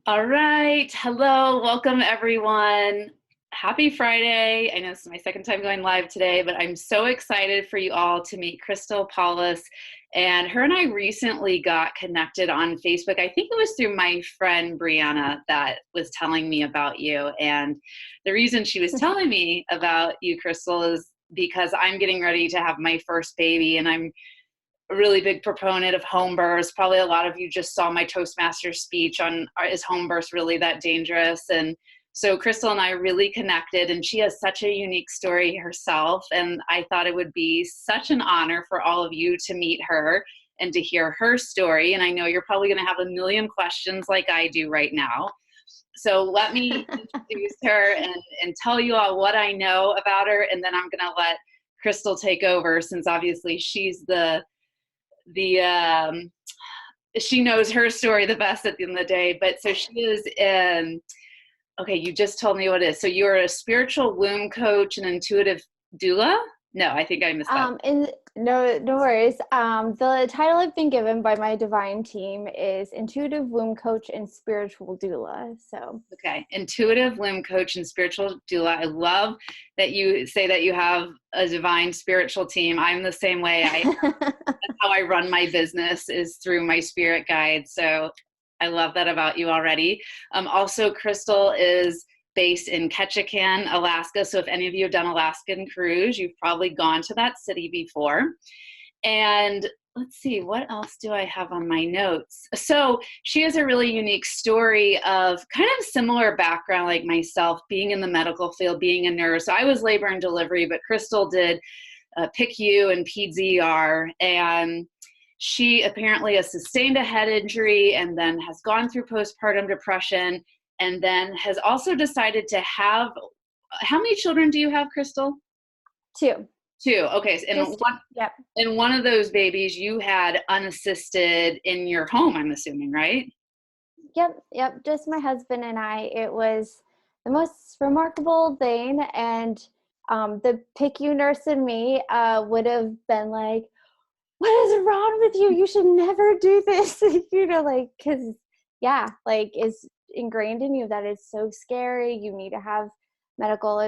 All right. Hello. Welcome, everyone. Happy Friday. I know this is my second time going live today, but I'm so excited for you all to meet Crystal Pawlus. And her and I recently got connected on Facebook. I think it was through my friend Brianna that was telling me about you. And the reason she was telling me about you, Crystal, is because I'm getting ready to have my first baby, and I'm a really big proponent of home births. Probably a lot of you just saw my Toastmasters speech on is home births really that dangerous? And so Crystal and I really connected, and she has such a unique story herself. And I thought it would be such an honor for all of you to meet her and to hear her story. And I know you're probably going to have a million questions like I do right now. So let me introduce her and tell you all what I know about her. And then I'm going to let Crystal take over, since obviously she's she knows her story the best at the end of the day. But so she is okay, you just told me what it is. So you're a spiritual womb coach and intuitive doula? No, I think I missed that. No worries. The title I've been given by my divine team is intuitive womb coach and spiritual doula. So okay, intuitive womb coach and spiritual doula. I love that you say that you have a divine spiritual team. I'm the same way. That's how I run my business, is through my spirit guide. So I love that about you already. Also, Crystal is based in Ketchikan, Alaska. So if any of you have done Alaskan cruise, you've probably gone to that city before. And let's see, what else do I have on my notes? So she has a really unique story of kind of similar background like myself, being in the medical field, being a nurse. I was labor and delivery, but Crystal did PICU and PEDS ER. And she apparently has sustained a head injury and then has gone through postpartum depression, and then has also decided to have, how many children do you have, Crystal? Two. Okay. And one of those babies you had unassisted in your home, I'm assuming, right? Yep. Just my husband and I. It was the most remarkable thing. And the PICU nurse in me would have been like, what is wrong with you? You should never do this. Because it's ingrained in you that it's so scary. You need to have medical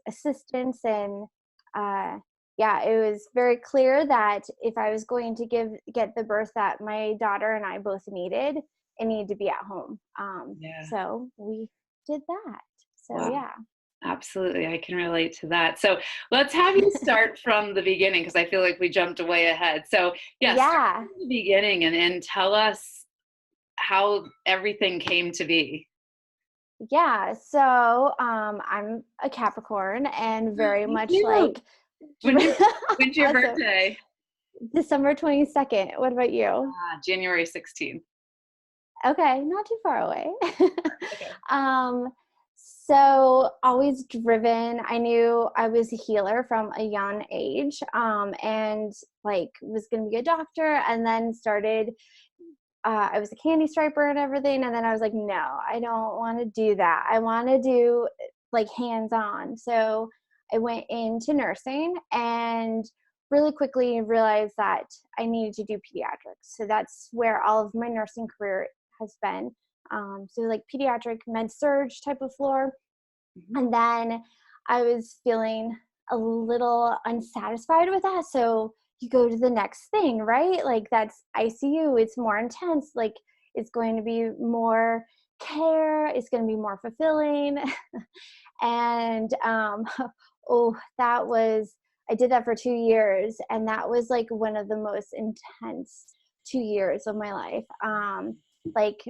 assistance. And it was very clear that if I was going to get the birth that my daughter and I both needed, it needed to be at home. So we did that. So wow. Yeah. Absolutely. I can relate to that. So let's have you start from the beginning, because I feel like we jumped way ahead. So start from the beginning and tell us how everything came to be. Yeah. So I'm a Capricorn, and very much like. When's your birthday? December 22nd. What about you? January 16th. Okay, not too far away. Okay. So always driven. I knew I was a healer from a young age, and was going to be a doctor, and then started, I was a candy striper and everything. And then I was like, no, I don't want to do that. I want to do hands-on. So I went into nursing and really quickly realized that I needed to do pediatrics. So that's where all of my nursing career has been. Pediatric med surg type of floor. Mm-hmm. And then I was feeling a little unsatisfied with that. So you go to the next thing, right? That's ICU. It's more intense. It's going to be more care. It's going to be more fulfilling. And, I did that for 2 years. And that was one of the most intense 2 years of my life.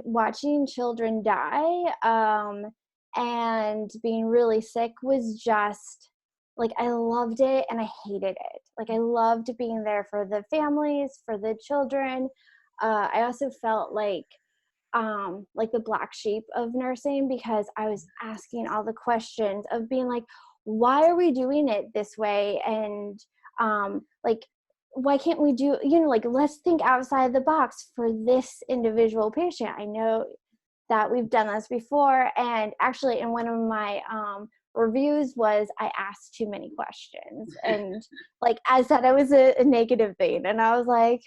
Watching children die, and being really sick was just I loved it and I hated it. I loved being there for the families, for the children. I also felt like the black sheep of nursing, because I was asking all the questions of being why are we doing it this way? And why can't we do, let's think outside the box for this individual patient. I know that we've done this before. And actually in one of my reviews was I asked too many questions. And I said it was a negative thing. And I was like,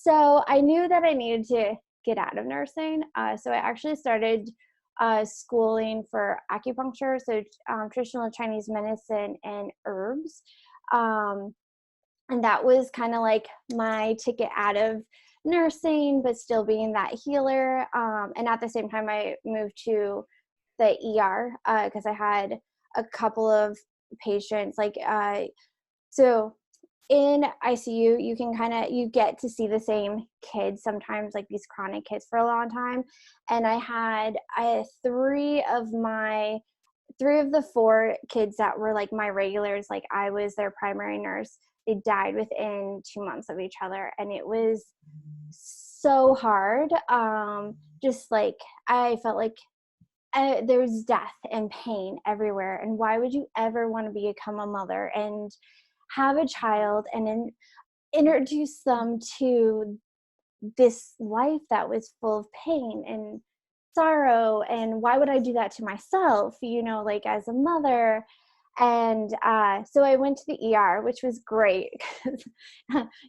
So I knew that I needed to get out of nursing. So I actually started schooling for acupuncture, so traditional Chinese medicine and herbs. And that was kind of like my ticket out of nursing, but still being that healer. And at the same time, I moved to the ER because I had a couple of patients so in ICU, you get to see the same kids sometimes, like these chronic kids for a long time. And I had three of the four kids that were like my regulars, like I was their primary nurse. They died within 2 months of each other. And it was so hard. Just like, I felt like there's death and pain everywhere. And why would you ever want to become a mother and have a child and then introduce them to this life that was full of pain and sorrow? And why would I do that to myself, like as a mother? And so I went to the ER, which was great because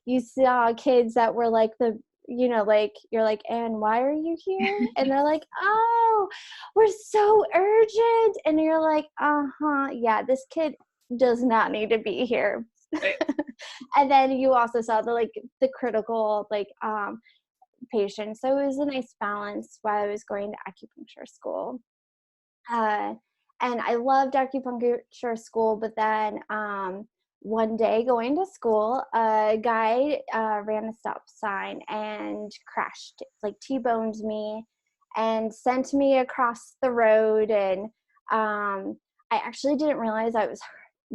you saw kids that were like like you're like, and why are you here? And they're like, oh, we're so urgent. And you're like, yeah, this kid does not need to be here. Right. And then you also saw the critical patients. So it was a nice balance while I was going to acupuncture school. And I loved acupuncture school, but then one day going to school, a guy ran a stop sign and crashed, like T-boned me and sent me across the road. And I actually didn't realize I was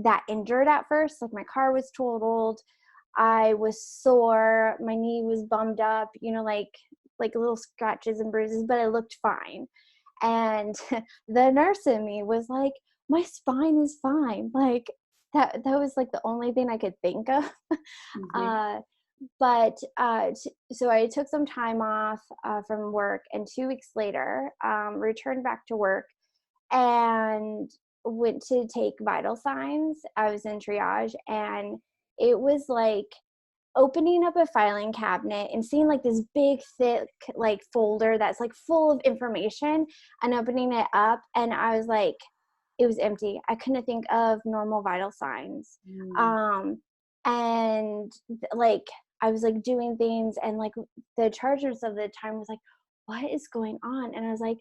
that injured at first. Like my car was totaled. I was sore. My knee was bummed up, like little scratches and bruises, but I looked fine. And the nurse in me was like, my spine is fine. Like that was like the only thing I could think of. Mm-hmm. So I took some time off from work, and 2 weeks later, returned back to work and went to take vital signs. I was in triage, and it was like opening up a filing cabinet and seeing like this big thick like folder that's like full of information, and opening it up, and I was like, it was empty. I couldn't think of normal vital signs. And like I was like doing things, and like the chargers of the time was like, what is going on? And I was like,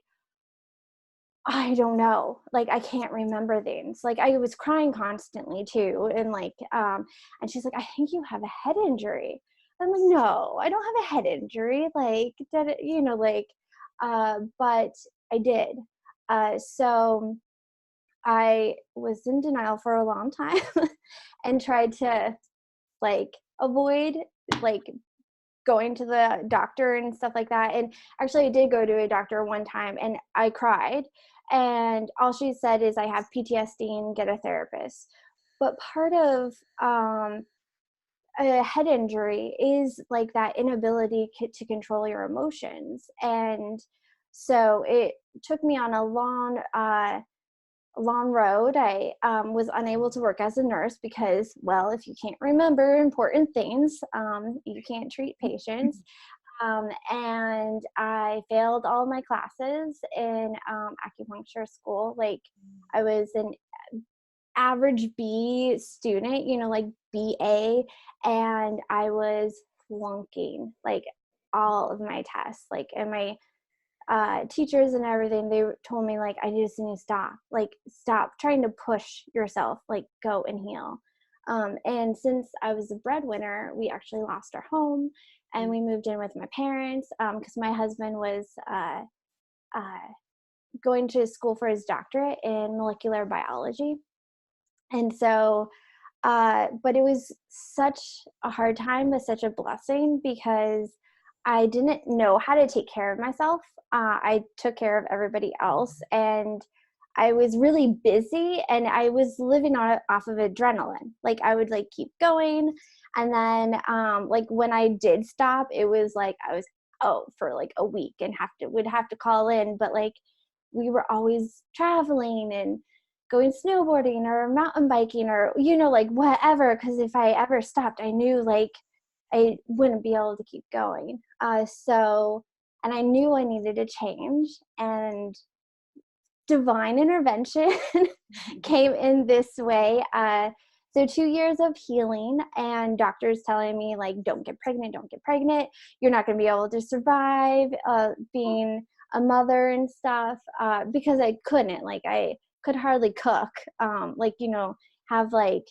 I don't know. Like, I can't remember things. Like, I was crying constantly too. And and she's like, I think you have a head injury. I'm like, no, I don't have a head injury. Like, but I did. So I was in denial for a long time and tried to like avoid like going to the doctor and stuff like that. And actually I did go to a doctor one time, and I cried, and all she said is I have PTSD and get a therapist. But part of a head injury is like that inability to control your emotions. And so it took me on a long road. I was unable to work as a nurse because, well, if you can't remember important things, you can't treat patients. And I failed all my classes in acupuncture school. Like I was an average B student, like BA, and I was flunking like all of my tests. Like, and my teachers and everything, they told me like, I just need to stop trying to push yourself, like go and heal. And since I was a breadwinner, we actually lost our home, and we moved in with my parents because my husband was going to school for his doctorate in molecular biology. And so but it was such a hard time, but such a blessing, because I didn't know how to take care of myself. I took care of everybody else, and I was really busy, and I was living off of adrenaline. Like I would like keep going, and then like when I did stop, it was like I was out for like a week and would have to call in. But like we were always traveling and going snowboarding or mountain biking or like whatever, because if I ever stopped, I knew like I wouldn't be able to keep going. So and I knew I needed a change, and divine intervention came in this way. So 2 years of healing and doctors telling me like, don't get pregnant. You're not going to be able to survive being a mother and stuff, because I couldn't, like I could hardly cook, have like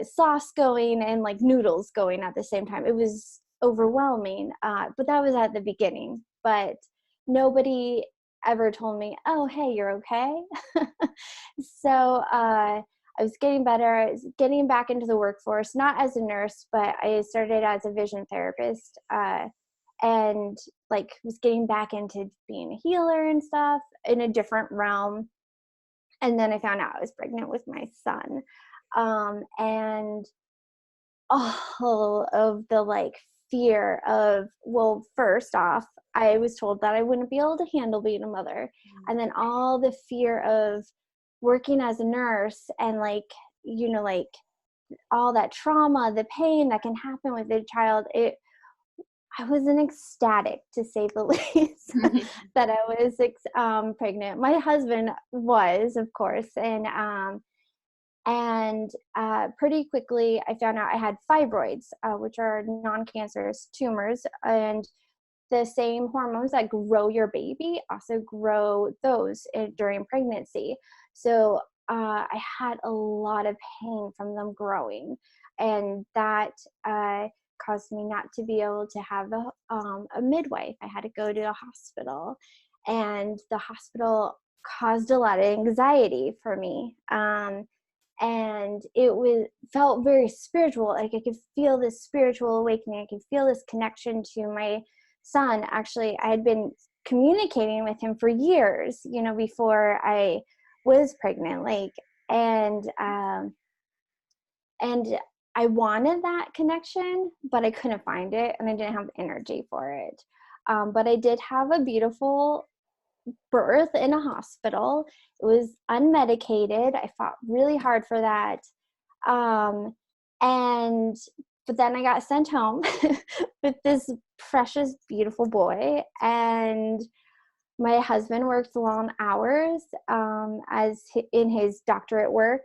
sauce going and like noodles going at the same time. It was overwhelming, but that was at the beginning. But nobody ever told me, oh, hey, you're okay. So I was getting better. I was getting back into the workforce, not as a nurse, but I started as a vision therapist, and like was getting back into being a healer and stuff in a different realm. And then I found out I was pregnant with my son. And all of the like fear of, well, first off, I was told that I wouldn't be able to handle being a mother. And then all the fear of working as a nurse and like, like all that trauma, the pain that can happen with a child. I wasn't ecstatic, to say the least, that I was pregnant. My husband was, of course, and pretty quickly I found out I had fibroids, which are non-cancerous tumors, and the same hormones that grow your baby also grow those during pregnancy. So I had a lot of pain from them growing, and that caused me not to be able to have a midwife. I had to go to a hospital, and the hospital caused a lot of anxiety for me. And it felt very spiritual. Like I could feel this spiritual awakening. I could feel this connection to my son. Actually, I had been communicating with him for years, before I was pregnant. And I wanted that connection, but I couldn't find it, and I didn't have the energy for it. But I did have a beautiful birth in a hospital. It was unmedicated. I fought really hard for that. But then I got sent home with this precious, beautiful boy. And my husband worked long hours in his doctorate work.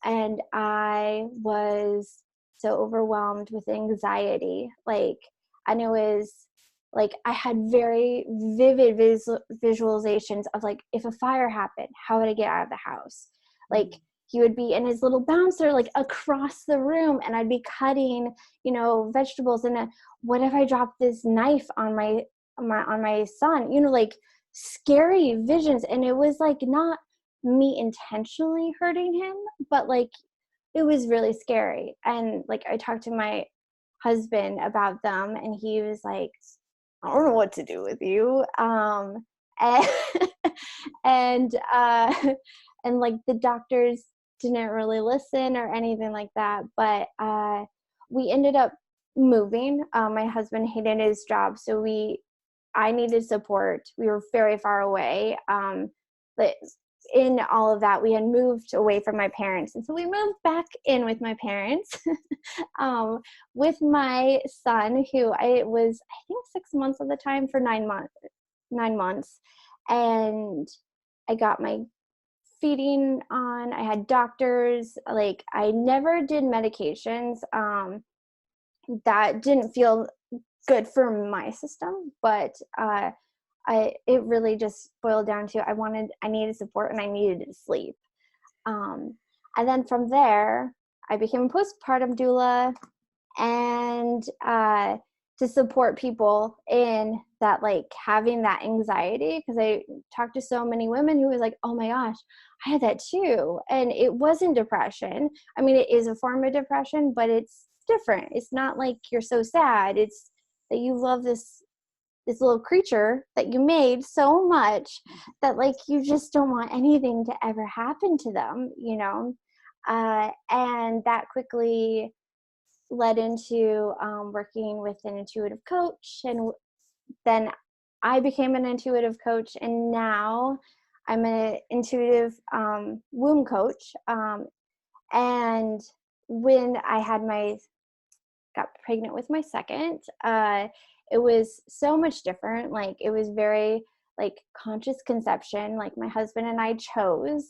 And I was so overwhelmed with anxiety. And it was like I had very vivid visualizations of like, if a fire happened, how would I get out of the house? Like he would be in his little bouncer like across the room, and I'd be cutting, vegetables. And what if I dropped this knife on my son? Like scary visions. And it was like not me intentionally hurting him, but like it was really scary. And like I talked to my husband about them, and he was like, I don't know what to do with you. And and like the doctors didn't really listen or anything like that. But we ended up moving. My husband hated his job, so I needed support. We were very far away. But in all of that, we had moved away from my parents. And so we moved back in with my parents, with my son, who I think 6 months at the time, for 9 months. And I got my feeding on. I had doctors. Like I never did medications. That didn't feel good for my system, but it really just boiled down to I needed support, and I needed to sleep. And then from there, I became a postpartum doula, and to support people in that, like having that anxiety, because I talked to so many women who was like, oh my gosh, I had that too. And it wasn't depression. I mean, it is a form of depression, but it's different. It's not like you're so sad. It's that you love this little creature that you made so much that like you just don't want anything to ever happen to them, and that quickly led into working with an intuitive coach. And then I became an intuitive coach, and now I'm an intuitive womb coach. And when I had my got pregnant with my second, it was so much different. Like, it was very like conscious conception. Like, my husband and I chose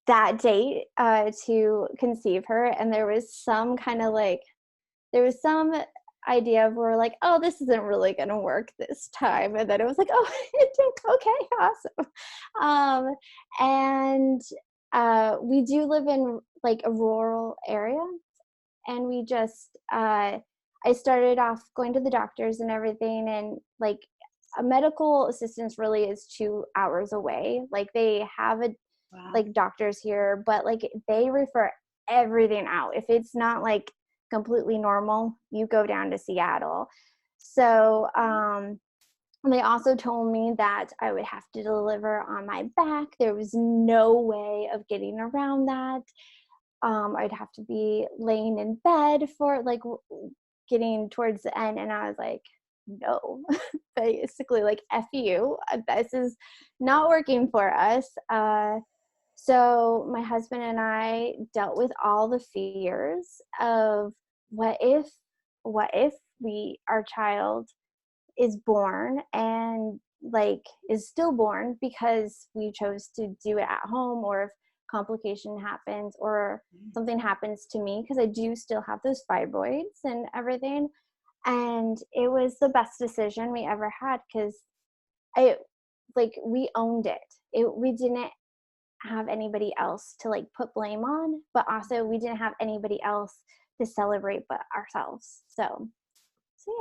that date to conceive her, and there was some kind of like, there was some idea of, we're like, oh, this isn't really going to work this time, and then it was like, oh, it did. Okay, awesome. And we do live in like a rural area, and we just I started off going to the doctors and everything, and like a medical assistance really is 2 hours away. Like, they have a Wow. like doctors here, but like they refer everything out. If it's not like completely normal, you go down to Seattle. So they also told me that I would have to deliver on my back. There was no way of getting around that. I'd have to be laying in bed for like getting towards the end, and I was like, no, basically, like, F you, this is not working for us. So my husband and I dealt with all the fears of what if our child is born and like is stillborn because we chose to do it at home, or if complication happens or something happens to me, because I do still have those fibroids and everything. And it was the best decision we ever had, because we owned it. We didn't have anybody else to like put blame on, but also we didn't have anybody else to celebrate but ourselves. So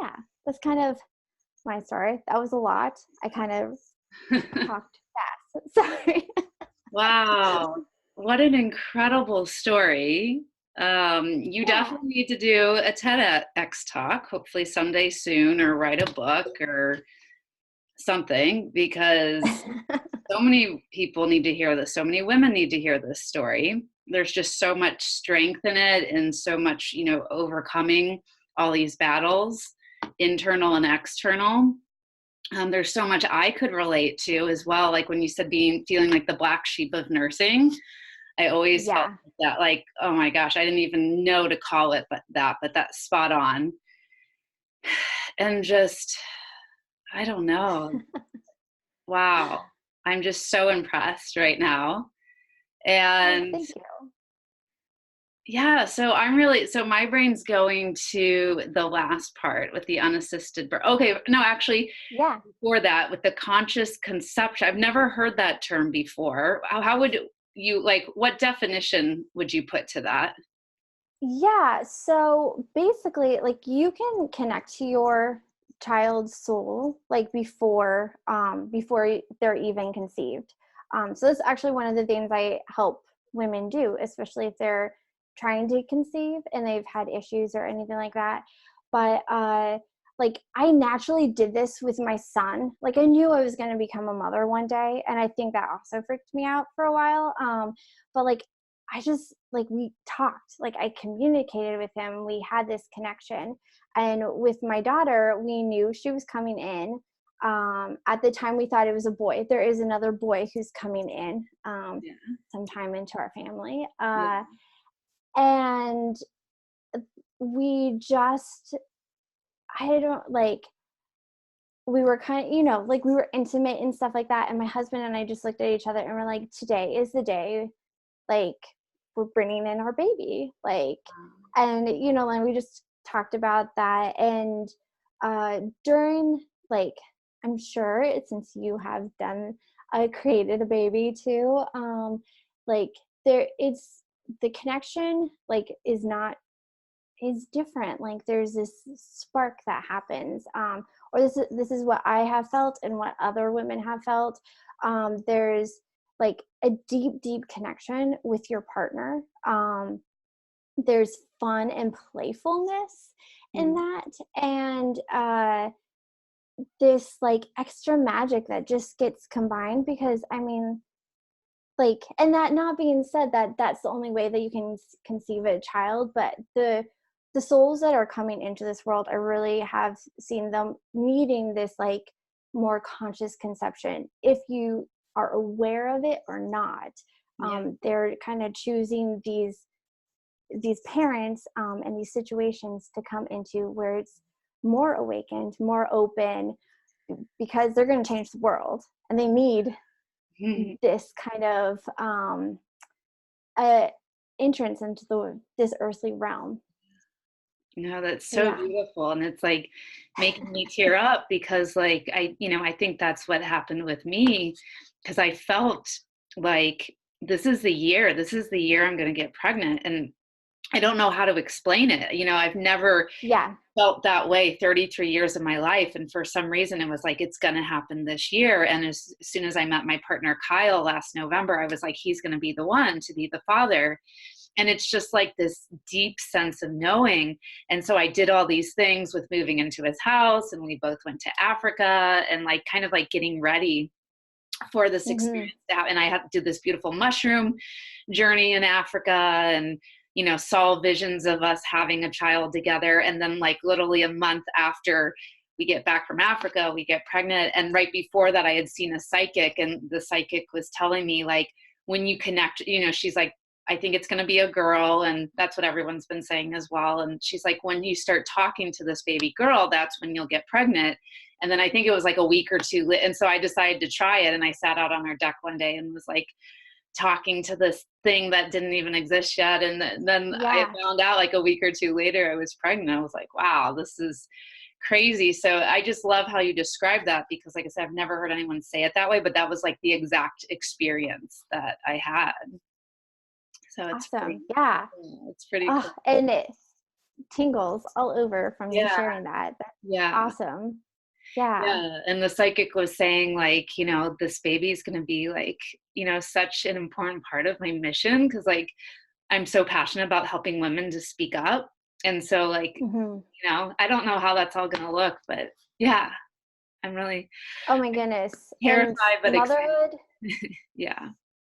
yeah, that's kind of my story. That was a lot. I kind of talked fast. Sorry. Wow. What an incredible story. You definitely need to do a TEDx talk, hopefully someday soon, or write a book or something, because so many people need to hear this. So many women need to hear this story. There's just so much strength in it, and so much, overcoming all these battles, internal and external. There's so much I could relate to as well. Like when you said feeling like the black sheep of nursing, I always felt that, like, oh my gosh, I didn't even know to call it but that's spot on. And just, I don't know. Wow. I'm just so impressed right now. And thank you. yeah, so my brain's going to the last part with the unassisted birth. Okay, no, actually, before that, with the conscious conception, I've never heard that term before. How would you, like, what definition would you put to that? Yeah, so basically, like, you can connect to your child's soul like before they're even conceived. So that's actually one of the things I help women do, especially if they're trying to conceive and they've had issues or anything like that. But like, I naturally did this with my son. Like, I knew I was going to become a mother one day, and I think that also freaked me out for a while. But like, I just, like, we talked, like, I communicated with him. We had this connection. And with my daughter, we knew she was coming in. At the time, we thought it was a boy. There is another boy who's coming in sometime into our family. And we just, we were kind of, like, we were intimate and stuff like that. And my husband and I just looked at each other and we're like, today is the day, like, we're bringing in our baby, like, and and we just talked about that. And during, like, I'm sure since you have created a baby too, like, it's the connection, like, is different. Like, there's this spark that happens, or this is what I have felt and what other women have felt. There's like a deep connection with your partner. There's fun and playfulness in that, and this, like, extra magic that just gets combined, because I mean, like, and that not being said that that's the only way that you can conceive a child, but the souls that are coming into this world, I really have seen them needing this, like, more conscious conception. If you are aware of it or not, they're kind of choosing these these parents and these situations to come into where it's more awakened, more open, because they're going to change the world, and they need this kind of entrance into this earthly realm. No, that's so beautiful. And it's like making me tear up because like, I think that's what happened with me, because I felt like this is the year I'm going to get pregnant. And I don't know how to explain it. I've never felt that way 33 years of my life. And for some reason it was like, it's going to happen this year. And as soon as I met my partner, Kyle, last November, I was like, he's going to be the one to be the father. And it's just like this deep sense of knowing. And so I did all these things with moving into his house, and we both went to Africa and like kind of like getting ready for this experience. And I did this beautiful mushroom journey in Africa, and saw visions of us having a child together. And then like literally a month after we get back from Africa, we get pregnant. And right before that, I had seen a psychic, and the psychic was telling me like, when you connect, she's like, I think it's going to be a girl. And that's what everyone's been saying as well. And she's like, when you start talking to this baby girl, that's when you'll get pregnant. And then I think it was like a week or two. And so I decided to try it. And I sat out on our deck one day and was like talking to this thing that didn't even exist yet. And then I found out like a week or two later I was pregnant. I was like, wow, this is crazy. So I just love how you describe that, because like I said, I've never heard anyone say it that way, but that was like the exact experience that I had. So it's awesome. It's pretty cool. And it tingles all over from you sharing that. That's awesome. Yeah. And the psychic was saying like, this baby is going to be like, such an important part of my mission, because like I'm so passionate about helping women to speak up. And so like, I don't know how that's all going to look, but yeah, I'm really oh my goodness, terrified, but motherhood.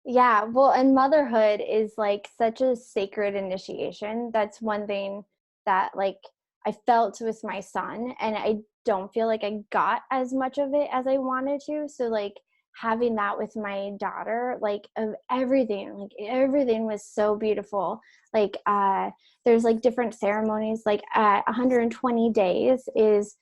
Yeah, well, and motherhood is like such a sacred initiation. That's one thing that like I felt with my son, and I don't feel like I got as much of it as I wanted to. So like having that with my daughter, like everything was so beautiful. Like there's like different ceremonies, like 120 days is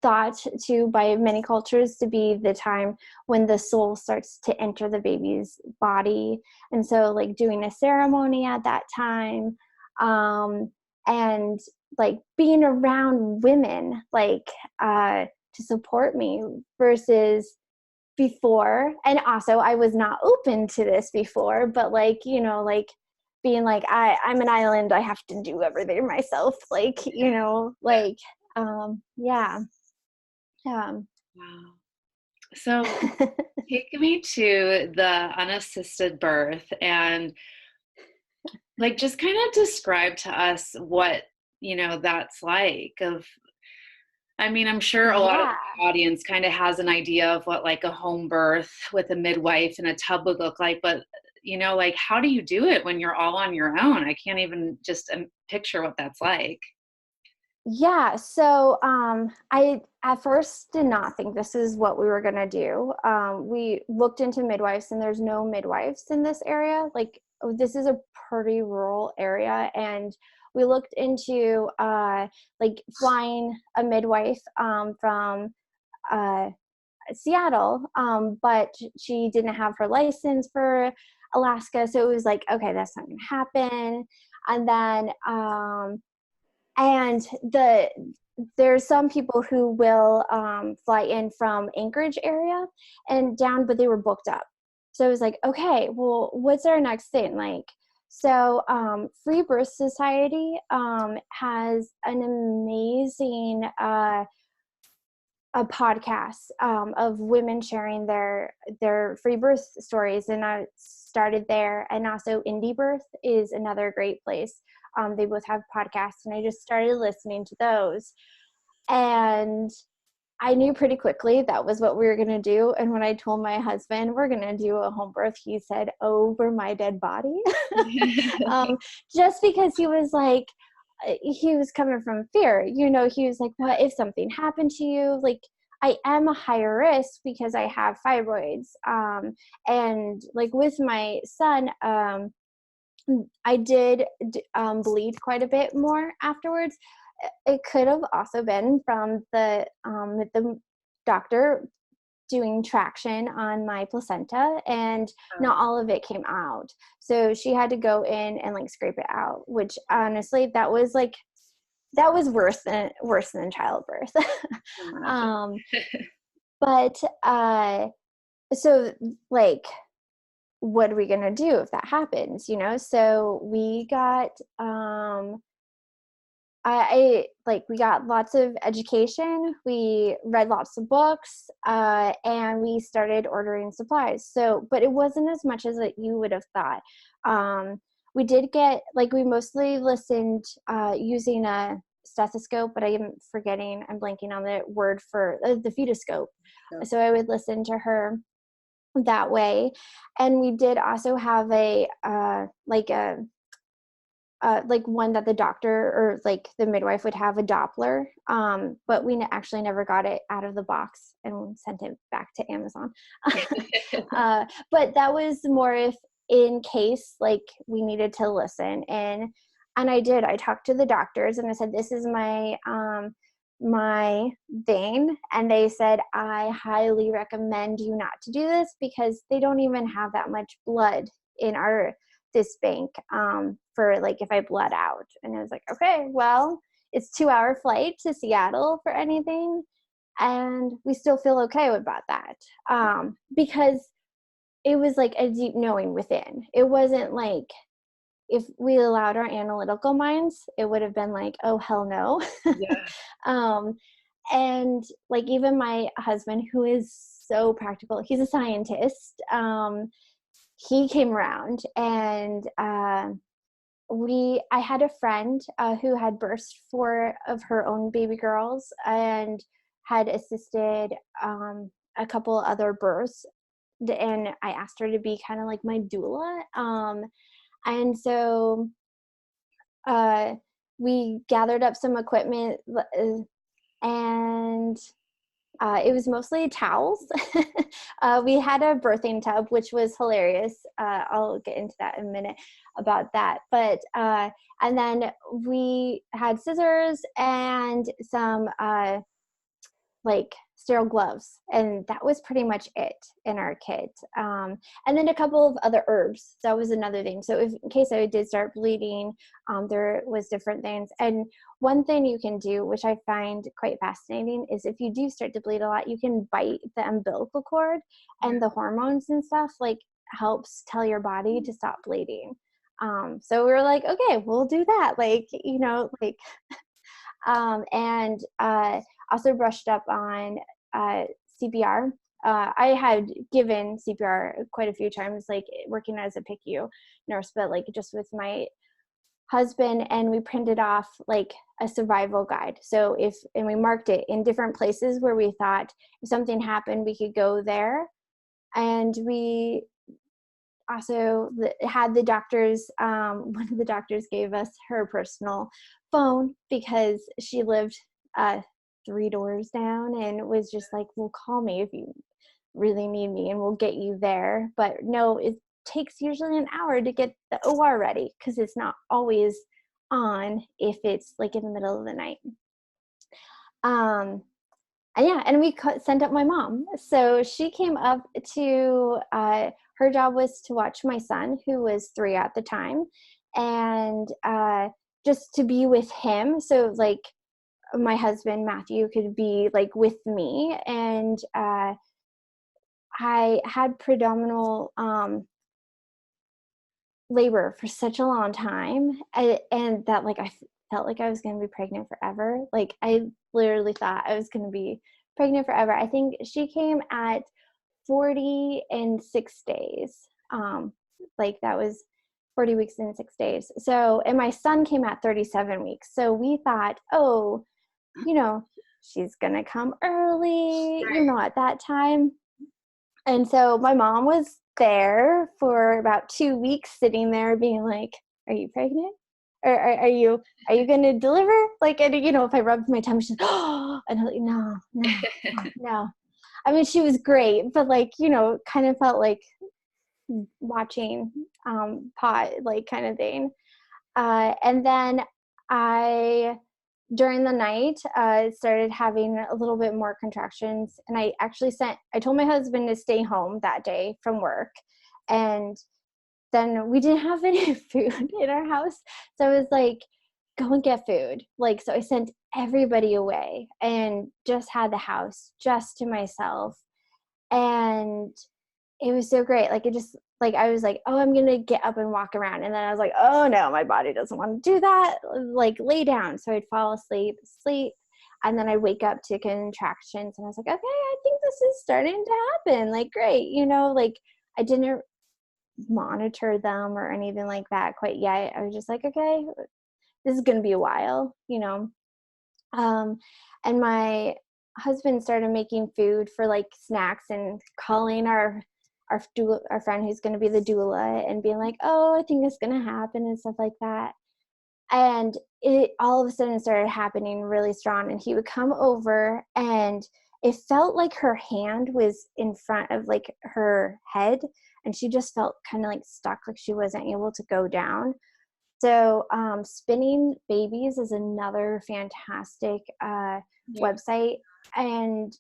thought to by many cultures to be the time when the soul starts to enter the baby's body. And so like doing a ceremony at that time, and like being around women like to support me versus before. And also I was not open to this before, but like like being like I'm an island, I have to do everything myself, like like Wow. So take me to the unassisted birth, and like just kind of describe to us what that's like. I'm sure a lot of the audience kind of has an idea of what like a home birth with a midwife and a tub would look like, but like how do you do it when you're all on your own? I can't even just picture what that's like. Yeah, so I at first did not think this is what we were gonna do. We looked into midwives, and there's no midwives in this area. Like this is a pretty rural area, and we looked into like flying a midwife from Seattle, but she didn't have her license for Alaska, so it was like, okay, that's not gonna happen. And then and there's some people who will fly in from Anchorage area and down, but they were booked up. So I was like, okay, well, what's our next thing? Like, so Free Birth Society has an amazing a podcast of women sharing their free birth stories, and I started there. And also Indie Birth is another great place. They both have podcasts, and I just started listening to those. And I knew pretty quickly that was what we were going to do. And when I told my husband we're going to do a home birth, he said, over my dead body. Just because he was like, he was coming from fear. He was like, what if something happened to you? Like, I am a higher risk because I have fibroids. And like with my son, I did bleed quite a bit more afterwards. It could have also been from the doctor doing traction on my placenta, and not all of it came out. So she had to go in and like scrape it out, which honestly, that was worse than childbirth. But so like, what are we gonna do if that happens? So we got we got lots of education, we read lots of books, and we started ordering supplies. So, but it wasn't as much as that you would have thought. We did get, we mostly listened using a stethoscope, but I'm blanking on the word for the fetoscope. Yeah. So I would listen to her that way. And we did also have one that the doctor or the midwife would have a Doppler, but we actually never got it out of the box and sent it back to Amazon. But that was more if in case we needed to listen. And I talked to the doctors and I said, this is my vein, and they said, I highly recommend you not to do this because they don't even have that much blood in this bank for if I bled out. And I was like, okay, well, it's 2-hour flight to Seattle for anything, and we still feel okay about that, because it was a deep knowing within. It wasn't if we allowed our analytical minds, it would have been oh, hell no. Yeah. And even my husband, who is so practical, he's a scientist, he came around, and I had a friend who had birthed 4 of her own baby girls and had assisted a couple other births, and I asked her to be kind of like my doula. And so we gathered up some equipment, and it was mostly towels. We had a birthing tub, which was hilarious. I'll get into that in a minute about that. But and then we had scissors and some sterile gloves, and that was pretty much it in our kit. And then a couple of other herbs. That was another thing. So in case I did start bleeding, there was different things. And one thing you can do, which I find quite fascinating, is if you do start to bleed a lot, you can bite the umbilical cord, and the hormones and stuff helps tell your body to stop bleeding. So we were like, okay, we'll do that. And also brushed up on CPR. I had given CPR quite a few times, working as a PICU nurse, but just with my husband, and we printed off a survival guide. So and we marked it in different places where we thought if something happened, we could go there. And we also had the doctors, one of the doctors gave us her personal phone because she lived 3 doors down, and was just well, call me if you really need me and we'll get you there. But no, it takes usually an hour to get the OR ready because it's not always on if it's in the middle of the night. And we sent up my mom. So she came up to, her job was to watch my son, who was 3 at the time, and just to be with him. So my husband, Matthew, could be with me. And I had predominant labor for such a long time, and that I felt like I was going to be pregnant forever. I literally thought I was going to be pregnant forever. I think she came at 40 and 6 days. That was 40 weeks and 6 days. So, and my son came at 37 weeks. So we thought, oh, she's going to come early, at that time. And so my mom was there for about 2 weeks, sitting there being like, are you pregnant? Or are you going to deliver? And, if I rubbed my tummy, she's like, oh, and I'm like, no. I mean, she was great, but kind of felt watching pot, like, kind of thing. And then I, during the night, started having a little bit more contractions, and I told my husband to stay home that day from work, and then we didn't have any food in our house, so I was like, go and get food. Like, so I sent everybody away and just had the house just to myself, and it was so great. Like, it just, like, I was like, oh, I'm gonna get up and walk around, and then I was like, oh no, my body doesn't want to do that. Like, lay down. So I'd fall asleep, and then I'd wake up to contractions, and I was like, okay, I think this is starting to happen. Like, great, like, I didn't monitor them or anything like that quite yet. I was just like, okay, this is gonna be a while. Um, and my husband started making food for, like, snacks, and calling our friend who's going to be the doula, and being like, oh, I think it's going to happen and stuff like that. And it all of a sudden started happening really strong, and he would come over, and it felt like her hand was in front of, like, her head, and she just felt kind of like stuck, like she wasn't able to go down. So Spinning Babies is another fantastic Yeah. website. And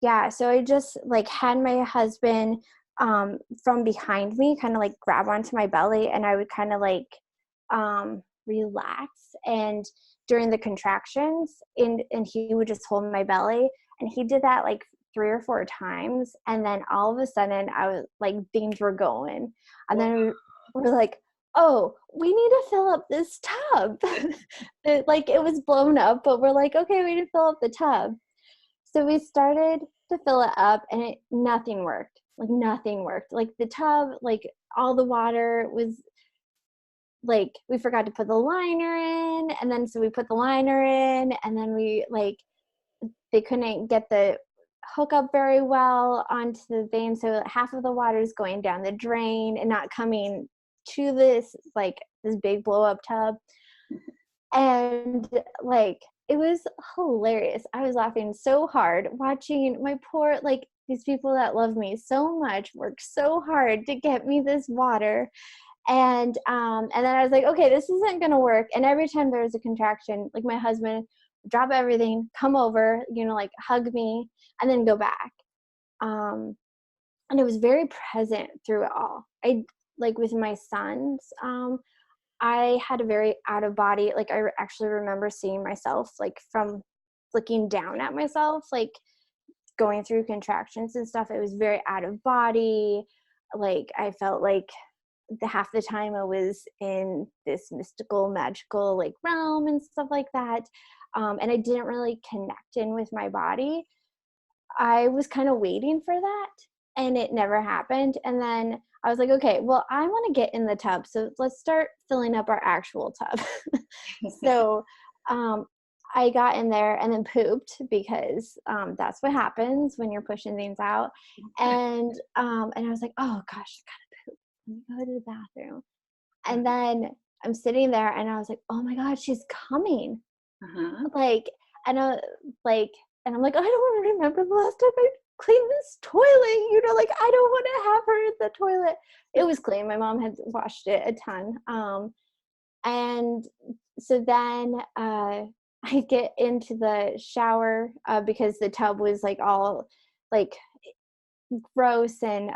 yeah, so I just, like, had my husband from behind me kind of, like, grab onto my belly, and I would kind of, like, relax. And during the contractions, and he would just hold my belly, and he did that like 3 or 4 times, and then all of a sudden I was like, things were going, and then we're like, oh, we need to fill up this tub. It was blown up, but we're like, okay, we need to fill up the tub. So we started to fill it up, and nothing worked. Like, nothing worked. Like, the tub, like, all the water was, like, we forgot to put the liner in, and then so we put the liner in, and then they couldn't get the hook up very well onto the vein, so half of the water is going down the drain and not coming to this, like, this big blow up tub. And, like, it was hilarious. I was laughing so hard watching my poor, like, these people that love me so much work so hard to get me this water. And then I was like, okay, this isn't gonna work. And every time there was a contraction, like, my husband would drop everything, come over, like, hug me, and then go back. And it was very present through it all. Like, with my sons, I had a very out of body, like, I actually remember seeing myself, like, from looking down at myself, like, going through contractions and stuff. It was very out of body. Like, I felt like half the time I was in this mystical, magical, like, realm and stuff like that. And I didn't really connect in with my body. I was kind of waiting for that, and it never happened. And then I was like, okay, well, I want to get in the tub, so let's start filling up our actual tub. So I got in there and then pooped, because that's what happens when you're pushing things out. And I was like, oh gosh, I gotta poop. Let me go to the bathroom. And then I'm sitting there, and I was like, oh my God, she's coming. Uh-huh. Like, and I like, and I'm like, I don't remember the last time I cleaned this toilet. Like, I don't want to have her in the toilet. It was clean. My mom had washed it a ton. And so then I get into the shower because the tub was, like, all, like, gross. And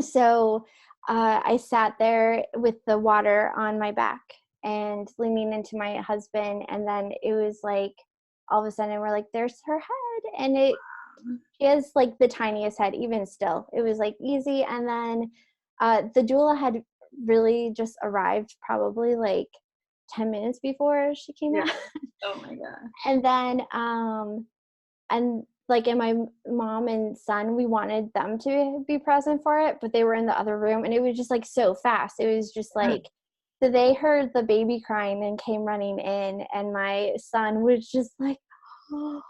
so I sat there with the water on my back and leaning into my husband. And then it was like, all of a sudden we're like, there's her head. And she has, like, the tiniest head, even still. It was, like, easy. And then the doula had really just arrived, probably like 10 minutes before she came out. Oh my God. And then and like, and my mom and son, we wanted them to be present for it, but they were in the other room, and it was just, like, so fast. It was just like, so they heard the baby crying and came running in, and my son was just like, oh.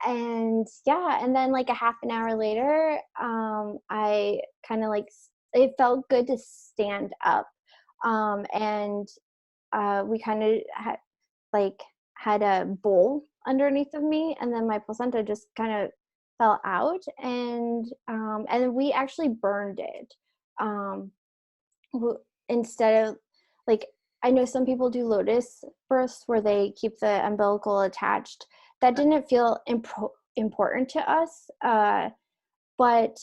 And yeah, and then, like, a half an hour later, I kind of, like, it felt good to stand up. And we kind of had a bowl underneath of me, and then my placenta just kind of fell out, and we actually burned it. Um, Instead of, like, I know some people do lotus births where they keep the umbilical attached. That didn't feel important to us, but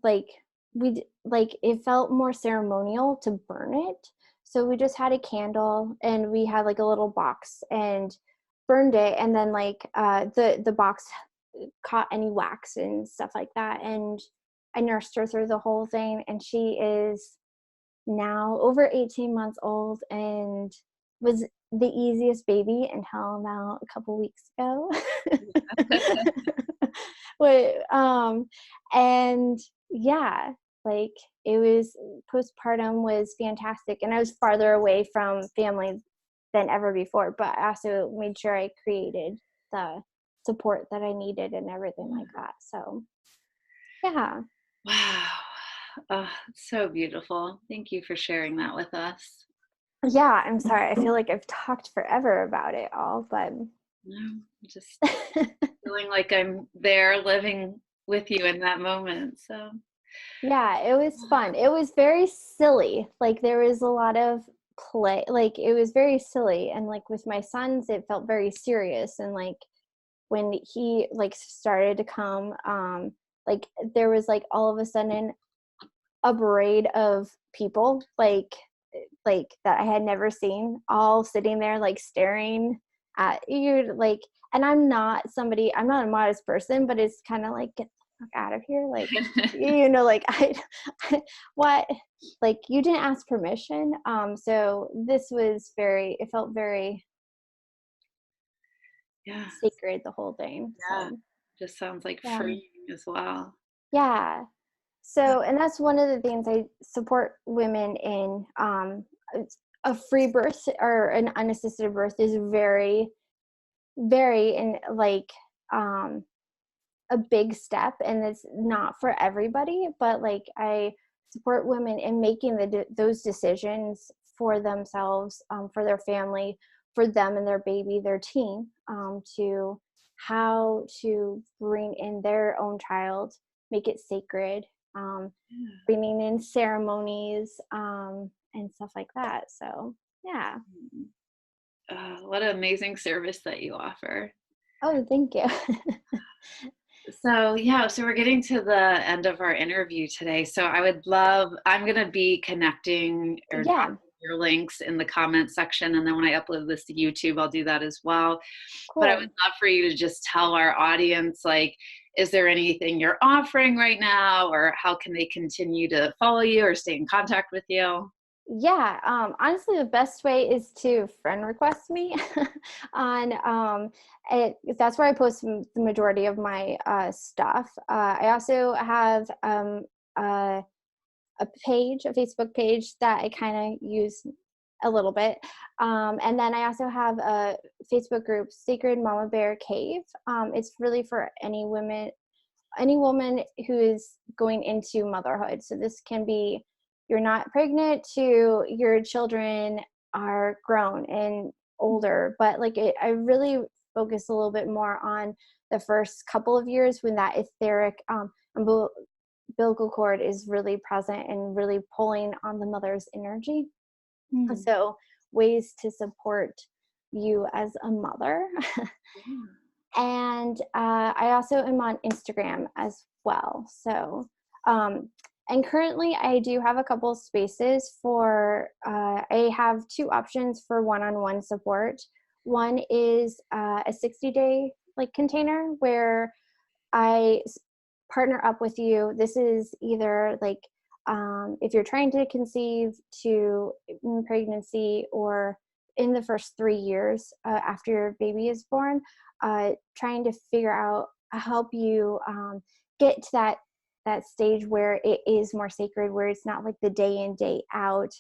like it felt more ceremonial to burn it. So we just had a candle, and we had like a little box and burned it, and then the box caught any wax and stuff like that, and I nursed her through the whole thing, and she is now over 18 months old and was the easiest baby until about a couple weeks ago. Wait, and yeah, like, it was, postpartum was fantastic, and I was farther away from family than ever before, but I also made sure I created the support that I needed and everything like that. So yeah. Wow. Oh, it's so beautiful. Thank you for sharing that with us. Yeah, I'm sorry. I feel like I've talked forever about it all, but No, I'm just feeling like I'm there living with you in that moment. So, yeah, it was fun. It was very silly. Like, there was a lot of play. Like, it was very silly, and like with my sons it felt very serious, and like when he like started to come, like there was like all of a sudden a parade of people, like that I had never seen, all sitting there like staring at you, like, and I'm not a modest person, but it's kind of like, get the fuck out of here, like, like, what, like, you didn't ask permission. So this was it felt very yeah, sacred, the whole thing. yeah. So Just sounds like yeah. freeing as well. Yeah. So, and that's one of the things I support women in. A free birth or an unassisted birth is very, very, and like, um, a big step, and it's not for everybody, but like, I support women in making those decisions for themselves, for their family, for them and their baby, their teen, to how to bring in their own child, make it sacred, Yeah. bringing in ceremonies, and stuff like that. So yeah. What an amazing service that you offer. Oh, thank you. So, yeah, so we're getting to the end of our interview today. So I'm going to be connecting or Yeah, dropping your links in the comments section. And then when I upload this to YouTube, I'll do that as well. But I would cool. love for you to just tell our audience, like, is there anything you're offering right now, or how can they continue to follow you or stay in contact with you? Yeah, honestly, the best way is to friend request me on, that's where I post the majority of my stuff. I also have a, a Facebook page that I kind of use a little bit. And then I also have a Facebook group, Sacred Mama Bear Cave. It's really for any woman who is going into motherhood. So this can be, you're not pregnant to your children are grown and older, but like, I really focus a little bit more on the first couple of years when that etheric, umbilical cord is really present and really pulling on the mother's energy. Hmm. So ways to support you as a mother. Yeah. And I also am on Instagram as well. So, and currently I do have a couple spaces for, I have two options for one-on-one support. One is a 60-day like container where I partner up with you. This is either like, if you're trying to conceive, to in pregnancy, or in the first 3 years after your baby is born, trying to figure out, help you get to that stage where it is more sacred, where it's not like the day in, day out.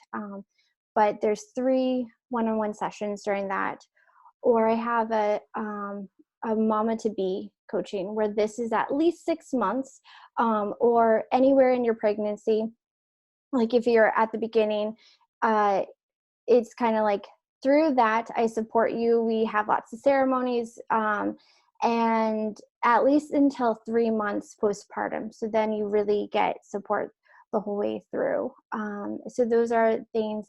But there's 3 one-on-one sessions during that. Or I have a mama to be coaching, where this is at least 6 months, or anywhere in your pregnancy. Like, if you're at the beginning, uh, it's kind of like, through that I support you. We have lots of ceremonies, and at least until 3 months postpartum. So then you really get support the whole way through. So those are things.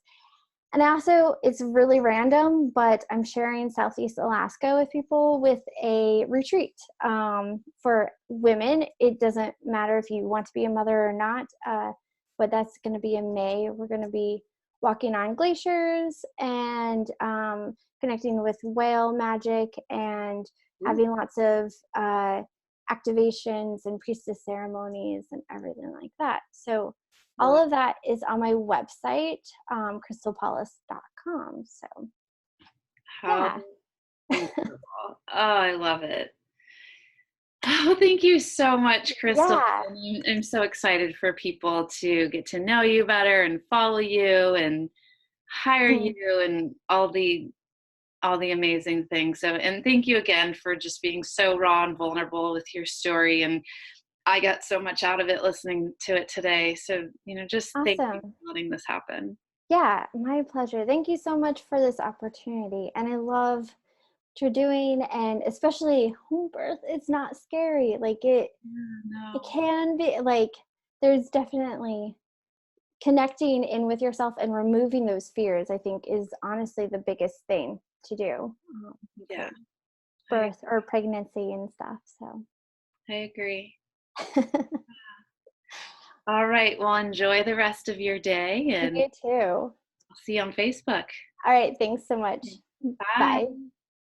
And also, it's really random, but I'm sharing Southeast Alaska with people with a retreat for women. It doesn't matter if you want to be a mother or not, but that's going to be in May. We're going to be walking on glaciers and connecting with whale magic and having lots of activations and priestess ceremonies and everything like that. So all of that is on my website, crystalpawlus.com. So, How incredible. Oh, I love it. Oh, thank you so much, Crystal. Yeah. I'm so excited for people to get to know you better and follow you and hire you and all the amazing things. So, and thank you again for just being so raw and vulnerable with your story. And I got so much out of it listening to it today. So, just thank you for letting this happen. Yeah, my pleasure. Thank you so much for this opportunity. And I love what you're doing, and especially home birth. It's not scary. Like it can be, like, there's definitely connecting in with yourself and removing those fears, I think, is honestly the biggest thing to do. Yeah. Birth or pregnancy and stuff. So I agree. All right. Well, enjoy the rest of your day, and you too. I'll see you on Facebook. All right. Thanks so much. Bye. Bye.